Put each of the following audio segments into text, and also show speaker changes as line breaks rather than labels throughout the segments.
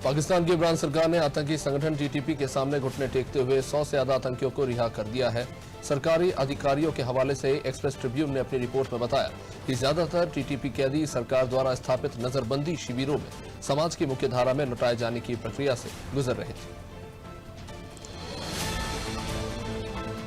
पाकिस्तान की इमरान सरकार ने आतंकी संगठन टीटीपी के सामने घुटने टेकते हुए 100 से ज्यादा आतंकियों को रिहा कर दिया है। सरकारी अधिकारियों के हवाले से एक्सप्रेस ट्रिब्यून ने अपनी रिपोर्ट में बताया कि ज्यादातर टीटीपी कैदी सरकार द्वारा स्थापित नजरबंदी शिविरों में समाज की मुख्यधारा में लौटाए जाने की प्रक्रिया से गुजर रहे थे।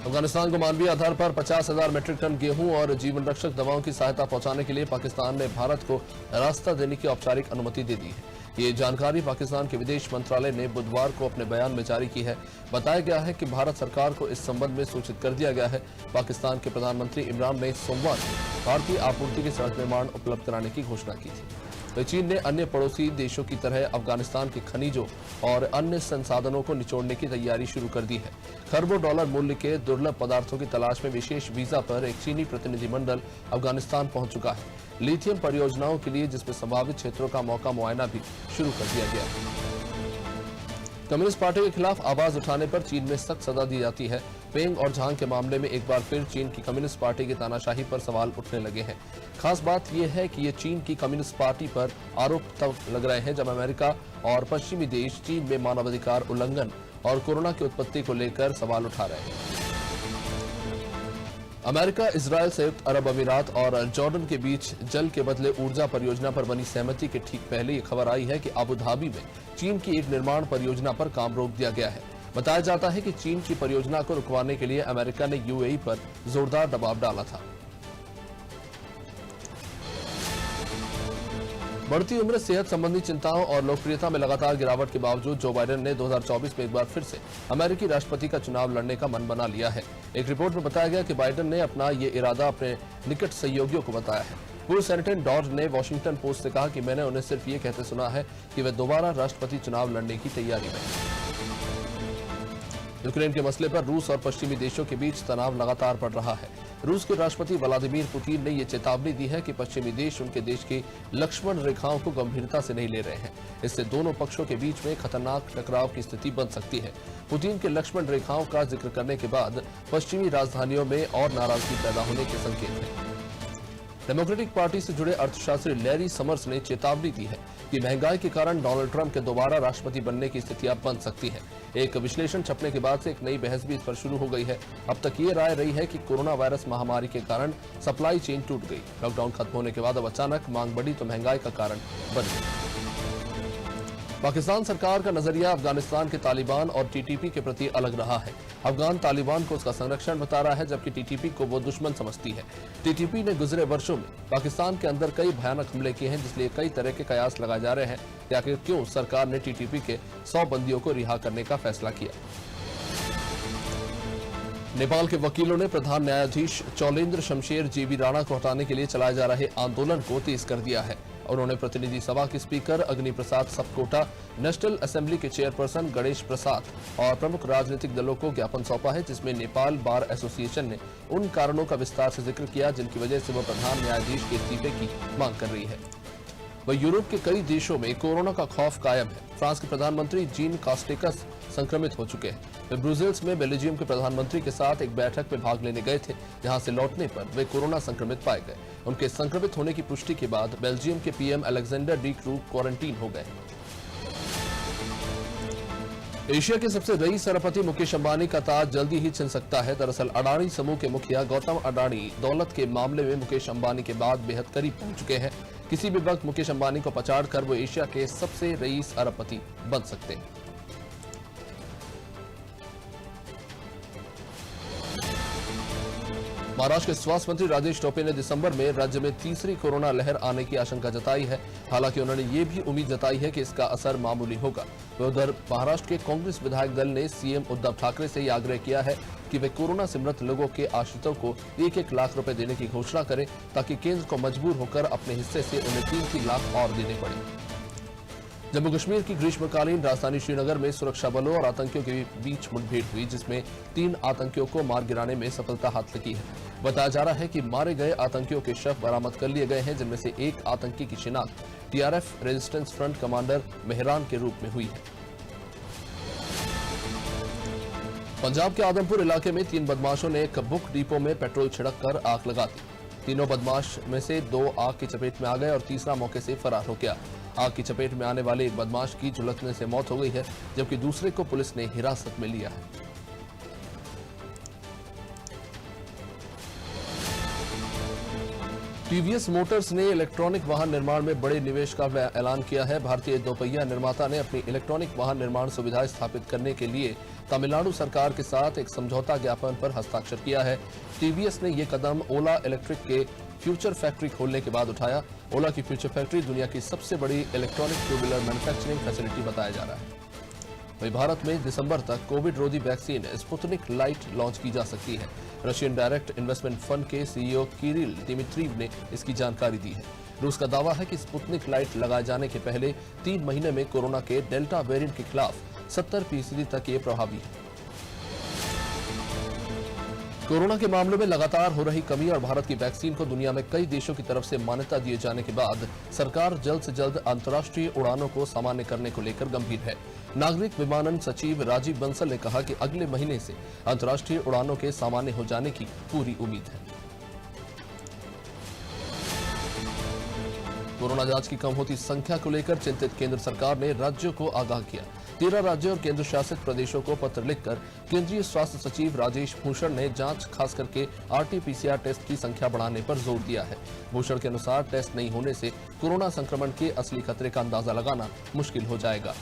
अफगानिस्तान को मानवीय आधार पर 50,000 मीट्रिक टन गेहूं और जीवन रक्षक दवाओं की सहायता पहुंचाने के लिए पाकिस्तान ने भारत को रास्ता देने की औपचारिक अनुमति दे दी है। ये जानकारी पाकिस्तान के विदेश मंत्रालय ने बुधवार को अपने बयान में जारी की है। बताया गया है कि भारत सरकार को इस संबंध में सूचित कर दिया गया है। पाकिस्तान के प्रधानमंत्री इमरान ने सोमवार को भारतीय आपूर्ति की सड़क निर्माण उपलब्ध कराने की घोषणा की थी। तो चीन ने अन्य पड़ोसी देशों की तरह अफगानिस्तान के खनिजों और अन्य संसाधनों को निचोड़ने की तैयारी शुरू कर दी है। खरबों डॉलर मूल्य के दुर्लभ पदार्थों की तलाश में विशेष वीजा पर एक चीनी प्रतिनिधिमंडल अफगानिस्तान पहुंच चुका है। लिथियम परियोजनाओं के लिए जिसमें संभावित क्षेत्रों का मौका मुआयना भी शुरू कर दिया गया है। कम्युनिस्ट पार्टी के खिलाफ आवाज उठाने पर चीन में सख्त सजा दी जाती है। पेंग और झांग के मामले में एक बार फिर चीन की कम्युनिस्ट पार्टी की तानाशाही पर सवाल उठने लगे हैं। खास बात यह है कि ये चीन की कम्युनिस्ट पार्टी पर आरोप तब लग रहे हैं जब अमेरिका और पश्चिमी देश चीन में मानवाधिकार उल्लंघन और कोरोना की उत्पत्ति को लेकर सवाल उठा रहे हैं। अमेरिका, इजरायल, संयुक्त अरब अमीरात और जॉर्डन के बीच जल के बदले ऊर्जा परियोजना पर बनी सहमति के ठीक पहले ये खबर आई है कि अबू धाबी में चीन की एक निर्माण परियोजना पर काम रोक दिया गया है। बताया जाता है कि चीन की परियोजना को रुकवाने के लिए अमेरिका ने यूएई पर जोरदार दबाव डाला था। बढ़ती उम्र, सेहत संबंधी चिंताओं और लोकप्रियता में लगातार गिरावट के बावजूद जो बाइडेन ने 2024 में एक बार फिर से अमेरिकी राष्ट्रपति का चुनाव लड़ने का मन बना लिया है। एक रिपोर्ट में बताया गया कि बाइडेन ने अपना ये इरादा अपने निकट सहयोगियों को बताया है। पूर्व सेनेटर डॉज ने वॉशिंगटन पोस्ट से कहा कि मैंने उन्हें सिर्फ ये कहते सुना है कि वे दोबारा राष्ट्रपति चुनाव लड़ने की तैयारी में हैं। यूक्रेन के मसले पर रूस और पश्चिमी देशों के बीच तनाव लगातार बढ़ रहा है। रूस के राष्ट्रपति व्लादिमीर पुतिन ने ये चेतावनी दी है कि पश्चिमी देश उनके देश की लक्ष्मण रेखाओं को गंभीरता से नहीं ले रहे हैं। इससे दोनों पक्षों के बीच में खतरनाक टकराव की स्थिति बन सकती है। पुतिन के लक्ष्मण रेखाओं का जिक्र करने के बाद पश्चिमी राजधानियों में और नाराजगी पैदा होने के संकेत हैं। डेमोक्रेटिक पार्टी से जुड़े अर्थशास्त्री लैरी समर्स ने चेतावनी दी है कि महंगाई के कारण डोनाल्ड ट्रंप के दोबारा राष्ट्रपति बनने की स्थितियां बन सकती हैं। एक विश्लेषण छपने के बाद से एक नई बहस भी इस पर शुरू हो गई है। अब तक ये राय रही है कि कोरोना वायरस महामारी के कारण सप्लाई चेन टूट गई। लॉकडाउन खत्म होने के बाद अब अचानक मांग बढ़ी तो महंगाई का कारण बन गई। पाकिस्तान सरकार का नजरिया अफगानिस्तान के तालिबान और टीटीपी के प्रति अलग रहा है। अफगान तालिबान को उसका संरक्षण बता रहा है, जबकि टीटीपी को वो दुश्मन समझती है। टीटीपी ने गुजरे वर्षों में पाकिस्तान के अंदर कई भयानक हमले किए हैं, जिसलिए कई तरह के कयास लगाए जा रहे हैं कि आखिर क्यों सरकार ने टीटीपी के 100 बंदियों को रिहा करने का फैसला किया। नेपाल के वकीलों ने प्रधान न्यायाधीश चौलेंद्र शमशेर जीवी राणा को हटाने के लिए चलाए जा रहे आंदोलन को तेज कर दिया है। उन्होंने प्रतिनिधि सभा के स्पीकर अग्नि प्रसाद सपकोटा, नेशनल असेंबली के चेयरपर्सन गणेश प्रसाद और प्रमुख राजनीतिक दलों को ज्ञापन सौंपा है, जिसमें नेपाल बार एसोसिएशन ने उन कारणों का विस्तार से जिक्र किया जिनकी वजह से वह प्रधान न्यायाधीश के इस्तीफे की मांग कर रही है। वह यूरोप के कई देशों में कोरोना का खौफ कायम है। फ्रांस के प्रधानमंत्री जीन कास्टेक्स संक्रमित हो चुके हैं। वे ब्रुसेल्स में बेल्जियम के प्रधानमंत्री के साथ एक बैठक में भाग लेने गए थे, जहां से लौटने पर वे कोरोना संक्रमित पाए गए। उनके संक्रमित होने की पुष्टि के बाद बेल्जियम के PM Alexander D crew quarantine हो गए। एशिया के सबसे रईस अरबपति मुकेश अंबानी का ताज जल्दी ही छिन सकता है। दरअसल अडानी समूह के मुखिया गौतम अडानी दौलत के मामले में मुकेश अंबानी के बाद बेहद करीब पहुंच चुके हैं। किसी भी वक्त मुकेश अंबानी को पछाड़कर वो एशिया के सबसे रईस अरबपति बन सकते हैं। महाराष्ट्र के स्वास्थ्य मंत्री राजेश टोपे ने दिसंबर में राज्य में तीसरी कोरोना लहर आने की आशंका जताई है। हालांकि उन्होंने ये भी उम्मीद जताई है कि इसका असर मामूली होगा। उधर महाराष्ट्र के कांग्रेस विधायक दल ने सीएम उद्धव ठाकरे से यह आग्रह किया है कि वे कोरोना से मृत लोगों के आश्रितों को 1-1 लाख रुपए देने की घोषणा करें, ताकि केंद्र को मजबूर होकर अपने हिस्से से उन्हें 3-3 लाख और देने पड़े। जम्मू कश्मीर की ग्रीष्मकालीन राजधानी श्रीनगर में सुरक्षा बलों और आतंकियों के बीच मुठभेड़ हुई, जिसमें 3 आतंकियों को मार गिराने में सफलता हाथ लगी है। बताया जा रहा है कि मारे गए आतंकियों के शव बरामद कर लिए गए हैं, जिनमें से एक आतंकी की शिनाख्त TRF resistance front commander Mehran के रूप में हुई है। पंजाब के आदमपुर इलाके में 3 बदमाशों ने एक बुक डिपो में पेट्रोल छिड़ककर आग लगा दी। तीनों बदमाश में से 2 आग की चपेट में आ गए और तीसरा मौके से फरार हो गया। आग की चपेट में आने वाले एक बदमाश की झुलसने से मौत हो गई है, जबकि दूसरे को पुलिस ने हिरासत में लिया है। टीवीएस मोटर्स ने इलेक्ट्रॉनिक वाहन निर्माण में बड़े निवेश का ऐलान किया है। भारतीय दोपहिया निर्माता ने अपनी इलेक्ट्रॉनिक वाहन निर्माण सुविधाएं स्थापित करने के लिए तमिलनाडु सरकार के साथ एक समझौता ज्ञापन पर हस्ताक्षर किया है। टीवीएस ने यह कदम ओला इलेक्ट्रिक के फ्यूचर फैक्ट्री खोलने के बाद उठाया। ओला की फ्यूचर फैक्ट्री दुनिया की सबसे बड़ी electronic two wheeler manufacturing facility बताया जा रहा है। वहीं भारत में दिसंबर तक कोविड रोधी वैक्सीन स्पुतनिक लाइट लॉन्च की जा सकती है। रशियन डायरेक्ट इन्वेस्टमेंट फंड के सीईओ किरिल दिमित्रीव ने इसकी जानकारी दी है। रूस का दावा है कि स्पुतनिक लाइट लगाए जाने के पहले 3 महीने में कोरोना के डेल्टा वेरिएंट के खिलाफ 70% तक ये प्रभावी है। कोरोना के मामलों में लगातार हो रही कमी और भारत की वैक्सीन को दुनिया में कई देशों की तरफ से मान्यता दिए जाने के बाद सरकार जल्द से जल्द अंतर्राष्ट्रीय उड़ानों को सामान्य करने को लेकर गंभीर है। नागरिक विमानन सचिव राजीव बंसल ने कहा कि अगले महीने से अंतर्राष्ट्रीय उड़ानों के सामान्य हो जाने की पूरी उम्मीद है। कोरोना जांच की कम होती संख्या को लेकर चिंतित केंद्र सरकार ने राज्यों को आगाह किया। 13 राज्यों और केंद्र शासित प्रदेशों को पत्र लिखकर केंद्रीय स्वास्थ्य सचिव राजेश भूषण ने जांच खास करके आरटी-पीसीआर टेस्ट की संख्या बढ़ाने पर जोर दिया है। भूषण के अनुसार टेस्ट नहीं होने से कोरोना संक्रमण के असली खतरे का अंदाजा लगाना मुश्किल हो जाएगा।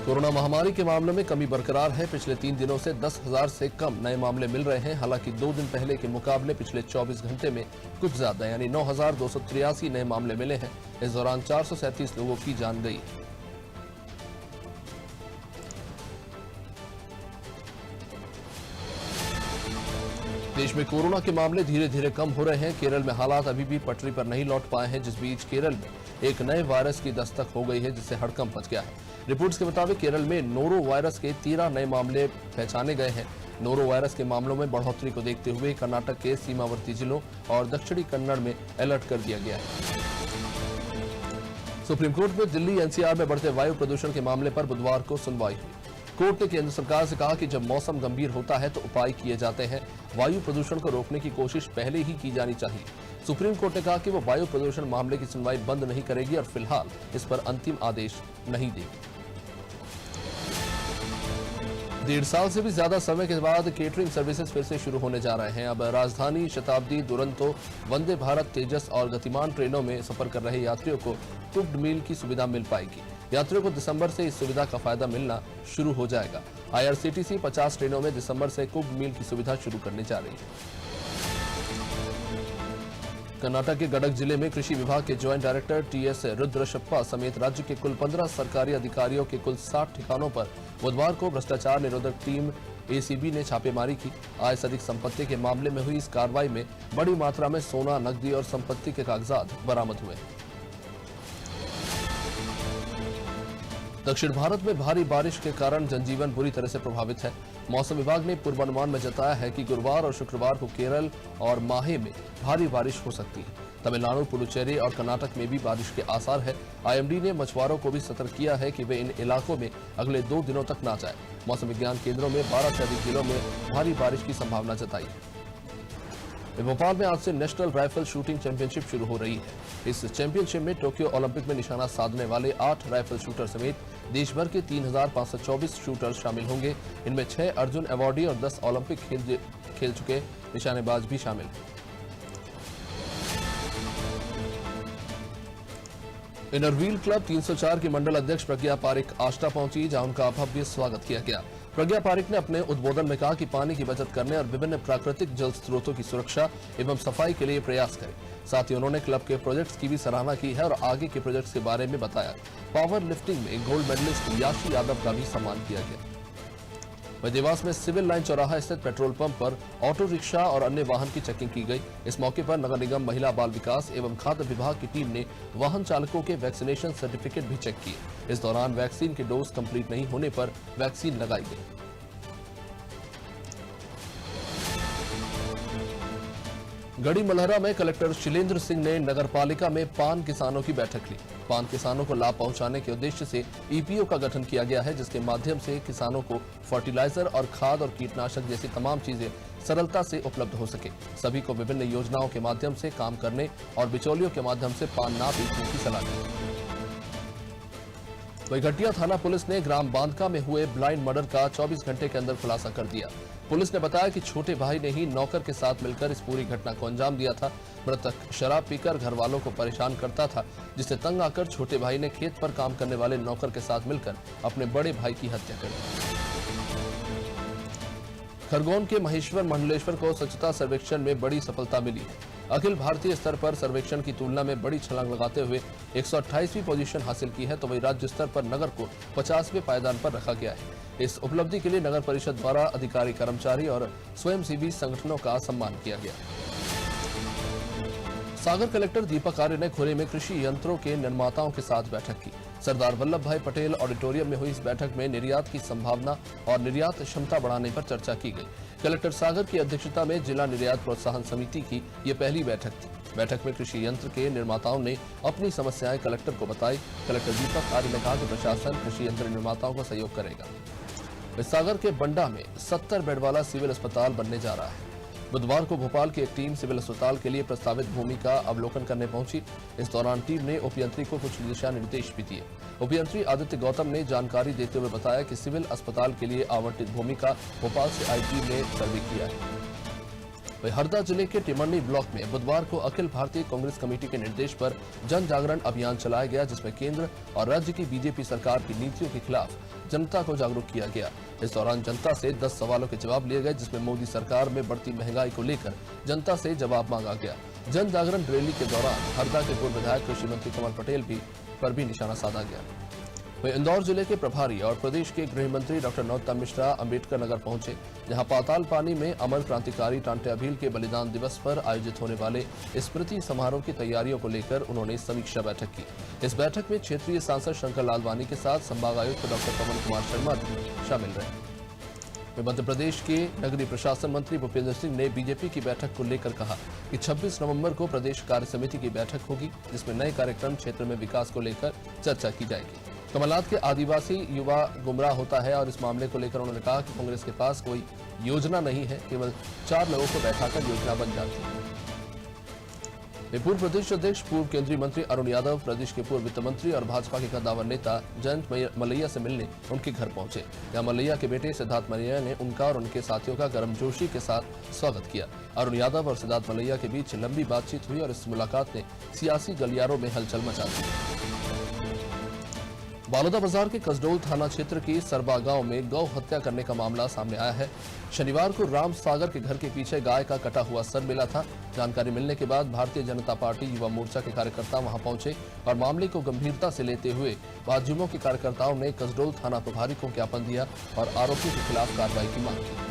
कोरोना महामारी के मामलों में कमी बरकरार है। पिछले 3 दिनों से 10,000 से कम नए मामले मिल रहे हैं। हालांकि 2 दिन पहले के मुकाबले पिछले 24 घंटे में कुछ ज्यादा यानी 9,283 नए मामले मिले हैं। इस दौरान 437 लोगों की जान गई। देश में कोरोना के मामले धीरे धीरे कम हो रहे हैं। केरल में हालात अभी भी पटरी पर नहीं लौट पाए हैं, जिस बीच केरल में एक नए वायरस की दस्तक हो गई है, जिससे हड़कंप मच गया है। रिपोर्ट्स के मुताबिक केरल में नोरो वायरस के 13 नए मामले पहचाने गए हैं। नोरो वायरस के मामलों में बढ़ोतरी को देखते हुए कर्नाटक के सीमावर्ती जिलों और दक्षिणी कन्नड़ में अलर्ट कर दिया गया है। सुप्रीम कोर्ट में दिल्ली एनसीआर में बढ़ते वायु प्रदूषण के मामले पर बुधवार को सुनवाई हुई। कोर्ट ने केंद्र सरकार से कहा कि जब मौसम गंभीर होता है तो उपाय किए जाते हैं। वायु प्रदूषण को रोकने की कोशिश पहले ही की जानी चाहिए। सुप्रीम कोर्ट ने कहा कि वो वायु प्रदूषण मामले की सुनवाई बंद नहीं करेगी और फिलहाल इस पर अंतिम आदेश नहीं देगी। 1.5 साल से भी ज्यादा समय के बाद केटरिंग सर्विसेज फिर से शुरू होने जा रहे हैं। अब राजधानी, शताब्दी, दुरंतो, वंदे भारत, तेजस और गतिमान ट्रेनों में सफर कर रहे यात्रियों को कुक्ड मील की सुविधा मिल पाएगी। यात्रियों को दिसंबर से इस सुविधा का फायदा मिलना शुरू हो जाएगा। आईआरसीटीसी 50 ट्रेनों में दिसंबर से कुक्ड मील की सुविधा शुरू करने जा रही है। कर्नाटक के गडक जिले में कृषि विभाग के ज्वाइंट डायरेक्टर टीएस रुद्रशप्पा समेत राज्य के कुल 15 सरकारी अधिकारियों के कुल 60 ठिकानों पर बुधवार को भ्रष्टाचार निरोधक टीम एसीबी ने छापेमारी की। आय से अधिक संपत्ति के मामले में हुई इस कार्रवाई में बड़ी मात्रा में सोना, नकदी और संपत्ति के कागजात बरामद हुए। दक्षिण भारत में भारी बारिश के कारण जनजीवन बुरी तरह से प्रभावित है। मौसम विभाग ने पूर्वानुमान में जताया है कि गुरुवार और शुक्रवार को केरल और माहे में भारी बारिश हो सकती है। तमिलनाडु, पुडुचेरी और कर्नाटक में भी बारिश के आसार है। आईएमडी ने मछुआरों को भी सतर्क किया है कि वे इन इलाकों में अगले 2 दिनों तक न जाएं। मौसम विज्ञान केंद्रों में 12 से अधिक जिलों में भारी बारिश की संभावना जताई है। भोपाल में आज से नेशनल राइफल शूटिंग चैंपियनशिप शुरू हो रही है। इस चैंपियनशिप में टोक्यो ओलंपिक में निशाना साधने वाले 8 राइफल शूटर समेत देश भर के 3,524 शूटर शामिल होंगे। इनमें 6 अर्जुन अवार्डी और 10 ओलंपिक खेल चुके निशानेबाज भी शामिल हैं। इनर व्हील क्लब 304 की मंडल अध्यक्ष प्रज्ञा पारिक आष्टा पहुंची, जहां उनका भव्य स्वागत किया गया। प्रज्ञा पारिक ने अपने उद्बोधन में कहा कि पानी की बचत करने और विभिन्न प्राकृतिक जल स्रोतों की सुरक्षा एवं सफाई के लिए प्रयास करें। साथ ही उन्होंने क्लब के प्रोजेक्ट्स की भी सराहना की है और आगे के प्रोजेक्ट्स के बारे में बताया। पावर लिफ्टिंग में गोल्ड मेडलिस्ट याशी यादव का भी सम्मान किया गया। वहीं देवास में सिविल लाइन चौराहा स्थित पेट्रोल पंप पर ऑटो रिक्शा और अन्य वाहन की चेकिंग की गई। इस मौके पर नगर निगम, महिला बाल विकास एवं खाद्य विभाग की टीम ने वाहन चालकों के वैक्सीनेशन सर्टिफिकेट भी चेक किए। इस दौरान वैक्सीन के डोज कंप्लीट नहीं होने पर वैक्सीन लगाई गई। गढ़ी मलहरा में कलेक्टर शिलेंद्र सिंह ने नगर पालिका में पान किसानों की बैठक ली। पान किसानों को लाभ पहुंचाने के उद्देश्य से ईपीओ का गठन किया गया है, जिसके माध्यम से किसानों को फर्टिलाइजर और खाद और कीटनाशक जैसी तमाम चीजें सरलता से उपलब्ध हो सके। सभी को विभिन्न योजनाओं के माध्यम से काम करने और बिचौलियों के माध्यम से पान ना बेचने की सलाह दी। वहीं घटिया थाना पुलिस ने ग्राम बांधका में हुए ब्लाइंड मर्डर का 24 घंटे के अंदर खुलासा कर दिया। पुलिस ने बताया कि छोटे भाई ने ही नौकर के साथ मिलकर इस पूरी घटना को अंजाम दिया था। मृतक शराब पीकर घर वालों को परेशान करता था, जिससे तंग आकर छोटे भाई ने खेत पर काम करने वाले नौकर के साथ मिलकर अपने बड़े भाई की हत्या कर दी। खरगोन के महेश्वर मंडलेश्वर को स्वच्छता सर्वेक्षण में बड़ी सफलता मिली है। अखिल भारतीय स्तर पर सर्वेक्षण की तुलना में बड़ी छलांग लगाते हुए 128वीं पोजीशन हासिल की है, तो वहीं राज्य स्तर पर नगर को 50वें पायदान पर रखा गया है। इस उपलब्धि के लिए नगर परिषद द्वारा अधिकारी, कर्मचारी और स्वयंसेवी संगठनों का सम्मान किया गया। सागर कलेक्टर दीपक आर्य ने खुले में कृषि यंत्रों के निर्माताओं के साथ बैठक की। सरदार वल्लभ भाई पटेल ऑडिटोरियम में हुई इस बैठक में निर्यात की संभावना और निर्यात क्षमता बढ़ाने पर चर्चा की गई। कलेक्टर सागर की अध्यक्षता में जिला निर्यात प्रोत्साहन समिति की ये पहली बैठक थी। बैठक में कृषि यंत्र के निर्माताओं ने अपनी समस्याएं कलेक्टर को बताई। कलेक्टर दीपक आर्य ने कहा कि प्रशासन कृषि यंत्र निर्माताओं को सहयोग करेगा। सागर के बंडा में 70 बेड वाला सिविल अस्पताल बनने जा रहा है। बुधवार को भोपाल की एक टीम सिविल अस्पताल के लिए प्रस्तावित भूमि का अवलोकन करने पहुंची। इस दौरान टीम ने उपयंत्री को कुछ दिशा निर्देश भी दिए। उपयंत्री आदित्य गौतम ने जानकारी देते हुए बताया कि सिविल अस्पताल के लिए आवंटित भूमि का भोपाल से आई टीम ने सर्वे किया है। वहीं हरदा जिले के टिमरनी ब्लॉक में बुधवार को अखिल भारतीय कांग्रेस कमेटी के निर्देश पर जन जागरण अभियान चलाया गया, जिसमें केंद्र और राज्य की बीजेपी सरकार की नीतियों के खिलाफ जनता को जागरूक किया गया। इस दौरान जनता से 10 सवालों के जवाब लिए गए, जिसमें मोदी सरकार में बढ़ती महंगाई को लेकर जनता से जवाब मांगा गया। जन जागरण रैली के दौरान हरदा के पूर्व विधायक कृषि मंत्री कमल पटेल पर भी निशाना साधा गया। वहीं इंदौर जिले के प्रभारी और प्रदेश के गृह मंत्री डॉक्टर नरोत्तम मिश्रा अम्बेडकर नगर पहुंचे, जहां पाताल पानी में अमर क्रांतिकारी टांटे अभील के बलिदान दिवस पर आयोजित होने वाले स्मृति समारोह की तैयारियों को लेकर उन्होंने समीक्षा बैठक की। इस बैठक में क्षेत्रीय सांसद शंकर लालवानी के साथ संभागायुक्त डॉक्टर पवन कुमार शर्मा भी शामिल रहे। मध्य प्रदेश के नगरीय प्रशासन मंत्री भूपेंद्र सिंह ने बीजेपी की बैठक को लेकर कहा कि 26 नवंबर को प्रदेश कार्य समिति की बैठक होगी, जिसमें नए कार्यक्रम क्षेत्र में विकास को लेकर चर्चा की जाएगी। कमलनाथ के आदिवासी युवा गुमराह होता है और इस मामले को लेकर उन्होंने कहा कि कांग्रेस के पास कोई योजना नहीं है, केवल 4 लोगों को बैठाकर योजना बन जाती है। पूर्व प्रदेश अध्यक्ष पूर्व केंद्रीय मंत्री अरुण यादव प्रदेश के पूर्व वित्त मंत्री और भाजपा के कद्दावर नेता जयंत मलैया से मिलने उनके घर पहुंचे। यहां मलैया के बेटे सिद्धार्थ मलैया ने उनका और उनके साथियों का गर्मजोशी के साथ स्वागत किया। अरुण यादव और सिद्धार्थ मलैया के बीच लंबी बातचीत हुई और इस मुलाकात ने सियासी गलियारों में हलचल मचा दी। बालोदाबाजार के कसडोल थाना क्षेत्र के सरबा गांव में गौ हत्या करने का मामला सामने आया है। शनिवार को राम सागर के घर के पीछे गाय का कटा हुआ सर मिला था। जानकारी मिलने के बाद भारतीय जनता पार्टी युवा मोर्चा के कार्यकर्ता वहां पहुंचे और मामले को गंभीरता से लेते हुए भाजयुमो के कार्यकर्ताओं ने कसडोल थाना प्रभारी को ज्ञापन दिया और आरोपियों के खिलाफ कार्रवाई की मांग की।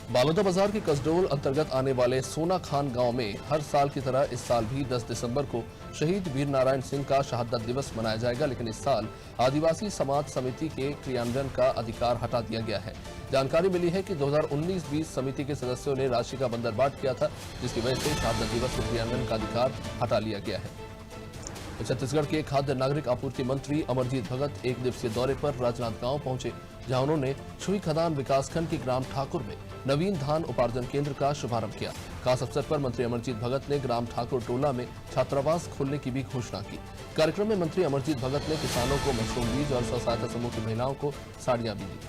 बालोदाबाजार के कसडोल अंतर्गत आने वाले सोना खान गांव में हर साल की तरह इस साल भी 10 दिसंबर को शहीद वीर नारायण सिंह का शहादत दिवस मनाया जाएगा, लेकिन इस साल आदिवासी समाज समिति के क्रियान्वयन का अधिकार हटा दिया गया है। जानकारी मिली है कि 2019-20 समिति के सदस्यों ने राशि का बंदरबाट किया था, जिसकी वजह से शहादत दिवस के क्रियान्वयन का अधिकार हटा लिया गया है। छत्तीसगढ़ के खाद्य नागरिक आपूर्ति मंत्री अमरजीत भगत एक दिवसीय दौरे पर राजनांदगांव पहुंचे, जहां उन्होंने छुई खदान विकासखंड के ग्राम ठाकुर में नवीन धान उपार्जन केंद्र का शुभारंभ किया। खास अवसर पर मंत्री अमरजीत भगत ने ग्राम ठाकुर टोला में छात्रावास खोलने की भी घोषणा की। कार्यक्रम में मंत्री अमरजीत भगत ने किसानों को मशरूम बीज और स्व सहायता समूह की महिलाओं को साड़ियां भी दी।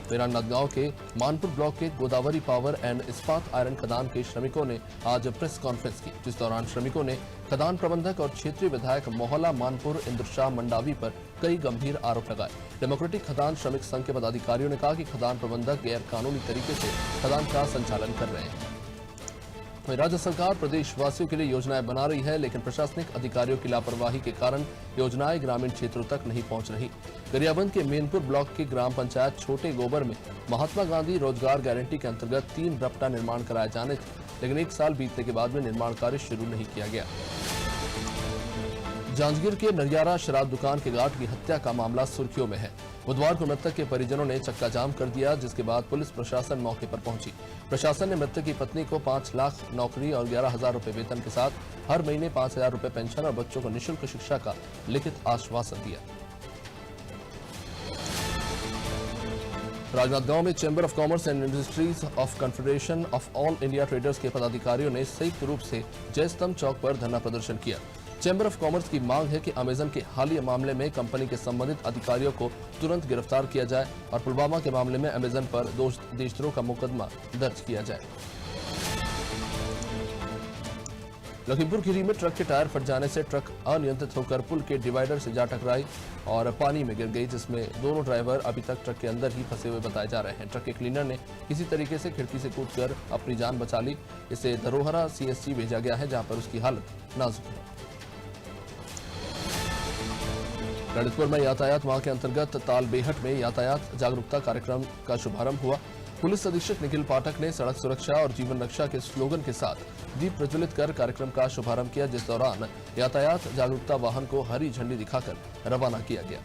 राजनांदगांव के मानपुर ब्लॉक के गोदावरी पावर एंड इस्पात आयरन खदान के श्रमिकों ने आज प्रेस कॉन्फ्रेंस की, जिस दौरान श्रमिकों ने खदान प्रबंधक और क्षेत्रीय विधायक मोहला मानपुर इंद्रशाह मंडावी पर कई गंभीर आरोप लगाए। डेमोक्रेटिक खदान श्रमिक संघ के पदाधिकारियों ने कहा कि खदान प्रबंधक गैर कानूनी तरीके से खदान का संचालन कर रहे हैं। राज्य सरकार प्रदेशवासियों के लिए योजनाएं बना रही है, लेकिन प्रशासनिक अधिकारियों की लापरवाही के कारण योजनाएं ग्रामीण क्षेत्रों तक नहीं पहुंच रही। गरियाबंद के मेनपुर ब्लॉक की ग्राम पंचायत छोटे गोबर में महात्मा गांधी रोजगार गारंटी के अंतर्गत 3 रपटा निर्माण कराए जाने थे, लेकिन 1 साल बीतने के बाद में निर्माण कार्य शुरू नहीं किया गया। जांजगीर के नरियारा शराब दुकान के गार्ड की हत्या का मामला सुर्खियों में है। बुधवार को मृतक के परिजनों ने चक्का जाम कर दिया, जिसके बाद पुलिस प्रशासन मौके पर पहुंची। प्रशासन ने मृतक की पत्नी को 5 लाख नौकरी और 11,000 रुपए वेतन के साथ हर महीने 5,000 रुपए पेंशन और बच्चों को निःशुल्क शिक्षा का लिखित आश्वासन दिया। राजनांदगांव में chamber of commerce and industries of confederation of all India traders के पदाधिकारियों ने संयुक्त रूप से जय स्तंभ चौक पर धरना प्रदर्शन किया। चैंबर ऑफ कॉमर्स की मांग है कि अमेजन के हालिया मामले में कंपनी के संबंधित अधिकारियों को तुरंत गिरफ्तार किया जाए और पुलवामा के मामले में अमेजन पर देशद्रोह का मुकदमा दर्ज किया जाए। लखीमपुर खीरी में ट्रक के टायर फट जाने से ट्रक अनियंत्रित होकर पुल के डिवाइडर से जा टकराई और पानी में गिर गई, जिसमें दोनों ड्राइवर अभी तक ट्रक के अंदर ही फंसे हुए बताए जा रहे हैं। ट्रक के क्लीनर ने किसी तरीके से खिड़की से कूदकर अपनी जान बचा ली। इसे धरोहरा सीएससी भेजा गया है, जहां पर उसकी हालत नाजुक है। ललितपुर में यातायात माह के अंतर्गत तालबेहट में यातायात जागरूकता कार्यक्रम का शुभारंभ हुआ। पुलिस अधीक्षक निखिल पाठक ने सड़क सुरक्षा और जीवन रक्षा के स्लोगन के साथ दीप प्रज्वलित कर कार्यक्रम का शुभारंभ किया, जिस दौरान यातायात जागरूकता वाहन को हरी झंडी दिखाकर रवाना किया गया।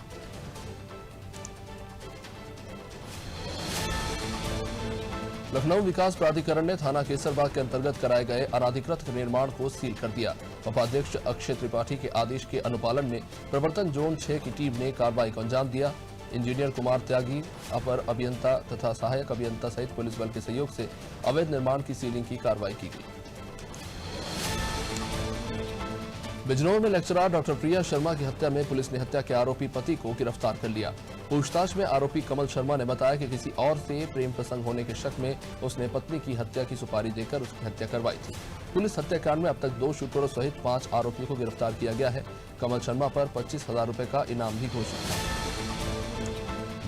लखनऊ विकास प्राधिकरण ने थाना केसरबाग के अंतर्गत कराए गए अनाधिकृत निर्माण को सील कर दिया। उपाध्यक्ष अक्षय त्रिपाठी के आदेश के अनुपालन में प्रवर्तन जोन 6 की टीम ने कार्रवाई को अंजाम दिया। इंजीनियर कुमार त्यागी, अपर अभियंता तथा सहायक अभियंता सहित पुलिस बल के सहयोग से अवैध निर्माण की सीलिंग की कार्रवाई की गई। बिजनौर में लेक्चरर डॉक्टर प्रिया शर्मा की हत्या में पुलिस ने हत्या के आरोपी पति को गिरफ्तार कर लिया। पूछताछ में आरोपी कमल शर्मा ने बताया कि किसी और से प्रेम प्रसंग होने के शक में उसने पत्नी की हत्या की सुपारी देकर उसकी हत्या करवाई थी। पुलिस हत्याकांड में अब तक 2 शूटरों सहित 5 आरोपियों को गिरफ्तार किया गया है। कमल शर्मा पर 25,000 रुपए का इनाम भी घोषित था।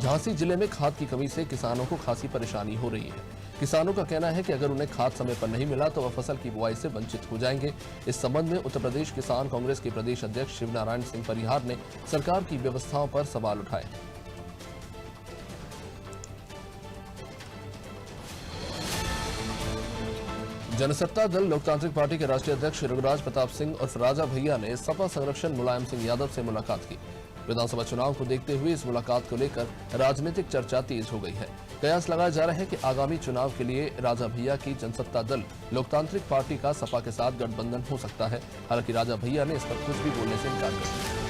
झांसी जिले में खाद की कमी से किसानों को खासी परेशानी हो रही है। किसानों का कहना है कि अगर उन्हें खाद समय पर नहीं मिला तो वह फसल की बुआई से वंचित हो जाएंगे। इस संबंध में उत्तर प्रदेश किसान कांग्रेस के प्रदेश अध्यक्ष शिवनारायण सिंह परिहार ने सरकार की व्यवस्थाओं पर सवाल उठाए। जनसत्ता दल लोकतांत्रिक पार्टी के राष्ट्रीय अध्यक्ष रघुराज प्रताप सिंह उर्फ राजा भैया ने सपा संरक्षण मुलायम सिंह यादव से मुलाकात की। विधानसभा चुनाव को देखते हुए इस मुलाकात को लेकर राजनीतिक चर्चा तेज हो गई है। कयास लगाए जा रहे हैं कि आगामी चुनाव के लिए राजा भैया की जनसत्ता दल लोकतांत्रिक पार्टी का सपा के साथ गठबंधन हो सकता है। हालांकि राजा भैया ने इस पर कुछ भी बोलने से इनकार कर दिया।